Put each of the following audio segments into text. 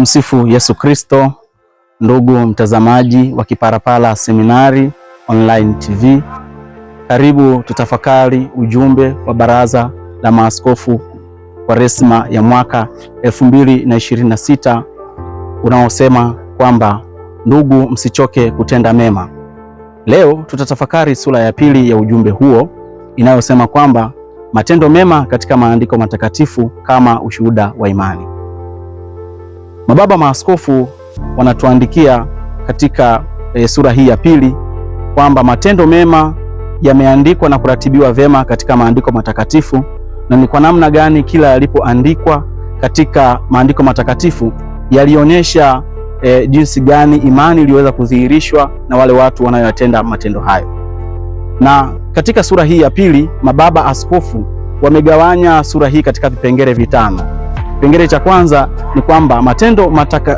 Tumsifu Yesu Kristo. Ndugu mtazamaji wa Kiparapara Seminari Online TV, karibu tutafakari ujumbe wa Baraza la Maaskofu Kwaresma ya mwaka 2026 unaosema kwamba ndugu, msichoke kutenda mema. Leo tutatafakari sura ya pili ya ujumbe huo inayosema kwamba matendo mema katika maandiko matakatifu kama ushuhuda wa imani. Mababa maaskofu wanatuandikia katika sura hii ya pili kwamba matendo mema yameandikwa na kuratibiwa vyema katika maandiko matakatifu, na ni kwa namna gani kila yalipoandikwa katika maandiko matakatifu yalionyesha jinsi gani imani iliweza kudhihirishwa na wale watu wanayotenda matendo hayo. Na katika sura hii ya pili mababa askofu wamegawanya sura hii katika vipengele vitano. Kipengele cha kwanza ni kwamba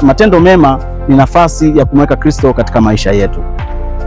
matendo mema ni nafasi ya kumweka Kristo katika maisha yetu.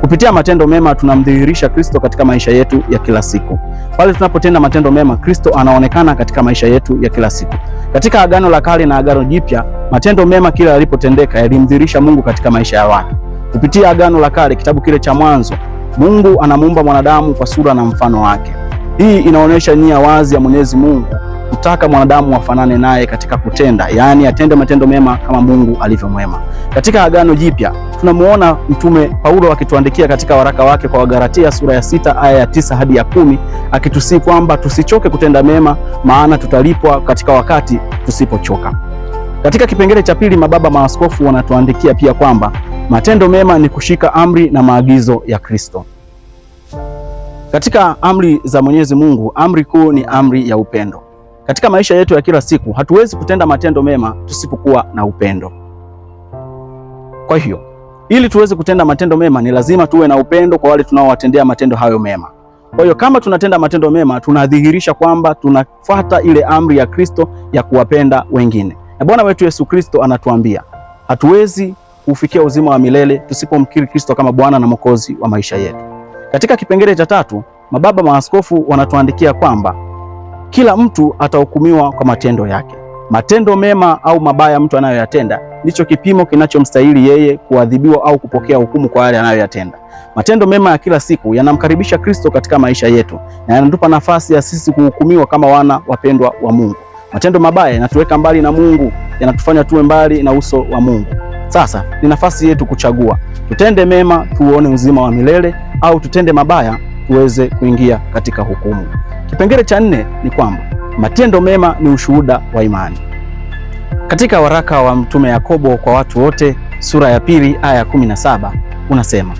Kupitia matendo mema tunamdhihirisha Kristo katika maisha yetu ya kila siku. Pale tunapotenda matendo mema, Kristo anaonekana katika maisha yetu ya kila siku. Katika Agano la Kale na Agano Jipya, matendo mema kila yalipotendeka yalimdhihirisha Mungu katika maisha ya watu. Kupitia Agano la Kale, kitabu kile cha Mwanzo, Mungu anamuumba mwanadamu kwa sura na mfano wake. Hii inaonyesha nia wazi ya Mwenyezi Mungu kutaka mwanadamu wafanane naye katika kutenda, yaani atende matendo mema kama Mungu alivyo mwema. Katika Agano Jipya tunamuona Mtume Paulo akituandikia katika waraka wake kwa Wagalatia sura ya 6 aya ya 9 hadi ya 10, akitusii kwamba tusichoke kutenda mema, maana tutalipwa katika wakati tusipochoka. Katika kipengele cha pili mababa maaskofu wanatuandikia pia kwamba matendo mema ni kushika amri na maagizo ya Kristo. Katika amri za Mwenyezi Mungu, amri kuu ni amri ya upendo. Katika maisha yetu ya kila siku hatuwezi kutenda matendo mema tusipokuwa na upendo. Kwa hiyo, ili tuweze kutenda matendo mema ni lazima tuwe na upendo kwa wale tunaowatendea matendo hayo mema. Kwa hiyo kama tunatenda matendo mema, tunadhihirisha kwamba tunafuata ile amri ya Kristo ya kuwapenda wengine. Na Bwana wetu Yesu Kristo anatuambia hatuwezi kufikia uzima wa milele tusipomkiri Kristo kama Bwana na Mwokozi wa maisha yetu. Katika kipengele cha tatu, mababa maaskofu wanatuandikia kwamba kila mtu atahukumiwa kwa matendo yake. Matendo mema au mabaya mtu anayoyatenda ndicho kipimo kinachomstahili yeye kuadhibiwa au kupokea hukumu kwa yale anayoyatenda. Matendo mema ya kila siku yanamkaribisha Kristo katika maisha yetu na yanatupa nafasi ya sisi kuhukumiwa kama wana wapendwa wa Mungu. Matendo mabaya yanatuweka mbali na Mungu, yanatufanya tuwe mbali na uso wa Mungu. Sasa ni nafasi yetu kuchagua, tutende mema tuone uzima wa milele au tutende mabaya tuweze kuingia katika hukumu. Kipengele cha 4 ni kwamba matendo mema ni ushuhuda wa imani. Katika waraka wa Mtume Yakobo kwa watu wote sura ya 2 aya 17 unasema,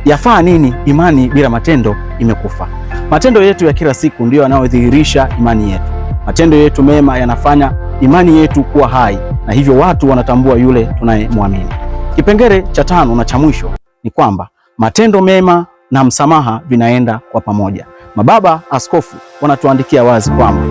yafaa nini imani bila matendo imekufa. Matendo yetu ya kila siku ndiyo yanayodhihirisha imani yetu. Matendo yetu mema yanafanya imani yetu kuwa hai, na hivyo watu wanatambua yule tunayemwamini. Kipengele cha 5 na cha mwisho ni kwamba matendo mema na msamaha vinaenda kwa pamoja. Mababa askofu wanatuandikia wazi kwamba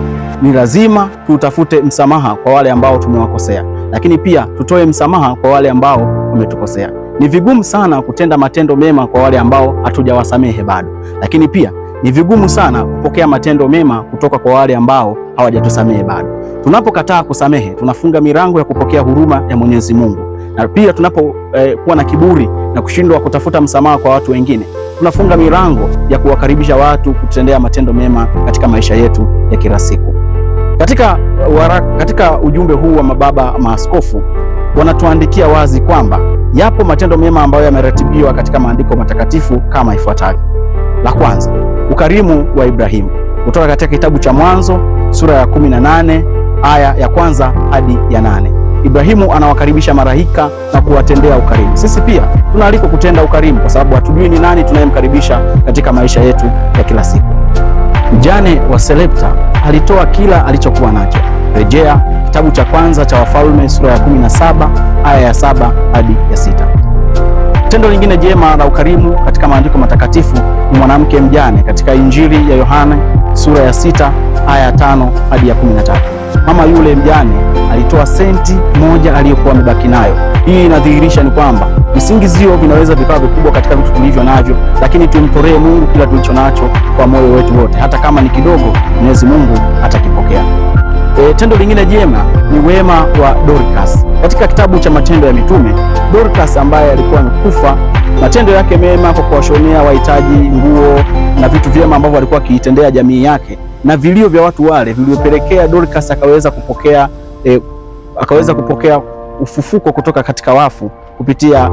ni lazima tutafute msamaha kwa wale ambao tumewakosea, lakini pia tutoe msamaha kwa wale ambao wametukosea. Ni vigumu sana kutenda matendo mema kwa wale ambao hatujawasamehe bado, lakini pia ni vigumu sana kupokea matendo mema kutoka kwa wale ambao hawajatusamehe bado. Tunapokataa kusamehe, tunafunga milango ya kupokea huruma ya Mwenyezi Mungu. Na pia tunapokuwa na kiburi na kushindwa kutafuta msamaha kwa watu wengine, tunafunga milango ya kuwakaribisha watu kutendea matendo mema katika maisha yetu ya kila siku. Katika ujumbe huu wa mababa maaskofu wanatuandikia wazi kwamba yapo matendo mema ambayo yameratibiwa katika maandiko matakatifu kama ifuatavyo. La kwanza, ukarimu wa Ibrahimu, kutoka katika kitabu cha Mwanzo sura ya 18 aya ya 1 hadi ya 8. Ibrahimu anawakaribisha malaika na kuwatendea ukarimu. Sisi pia tunaalikwa kutenda ukarimu kwa sababu hatujui ni nani tunayemkaribisha katika maisha yetu ya kila siku. Mjane wa Sarepta alitoa kila alichokuwa nacho. Rejea kitabu cha kwanza cha Wafalme sura ya 17 aya ya 7 hadi ya 6. Tendo lingine jema la ukarimu katika maandiko matakatifu ni mwanamke mjane katika Injili ya Yohana sura ya 6 aya ya 5 hadi ya 13. Mama yule mjane alitoa senti moja aliyokuwa amebaki nayo. Hii inadhihirisha ni kwamba visingizio vinaweza vikawa vikubwa katika vitu tulivyo navyo, lakini tumtolee Mungu kila tulicho nacho kwa moyo wetu wote. Hata kama ni kidogo, Mwenyezi Mungu atakipokea. Tendo lingine jema ni wema wa Dorcas. katika kitabu cha Matendo ya Mitume, Dorcas ambaye alikuwa amekufa, matendo yake mema kwa kuwashonea wahitaji nguo na vitu vyema ambavyo alikuwa akiitendea jamii yake, na vilio vya watu wale viliopelekea Dorcas akaweza kupokea ufufuko kutoka katika wafu kupitia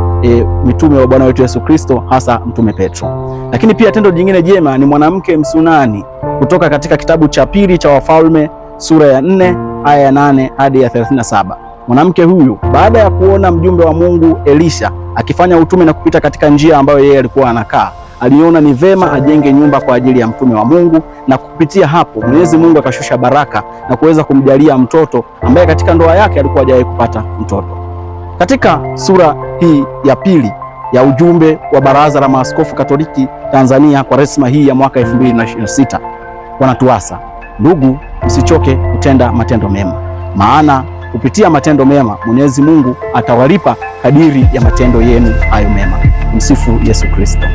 mitume wa Bwana wetu Yesu Kristo, hasa Mtume Petro. Lakini pia tendo jingine jema ni mwanamke Msunani kutoka katika kitabu cha pili cha Wafalme sura ya 4 aya ya 8 hadi ya 37. Mwanamke huyu baada ya kuona mjumbe wa Mungu Elisha akifanya utume na kupita katika njia ambayo yeye alikuwa anakaa, aliona ni vema ajenge nyumba kwa ajili ya mtume wa Mungu, na kupitia hapo Mwenyezi Mungu akashusha baraka na kuweza kumjalia mtoto ambaye katika ndoa yake alikuwa hajawahi kupata mtoto. Katika sura hii ya pili ya ujumbe wa Baraza la Maaskofu Katoliki Tanzania kwa resma hii ya mwaka 2026 wanatuasa, ndugu, msichoke kutenda matendo mema, maana kupitia matendo mema Mwenyezi Mungu atawalipa kadiri ya matendo yenu hayo mema. Msifu Yesu Kristo.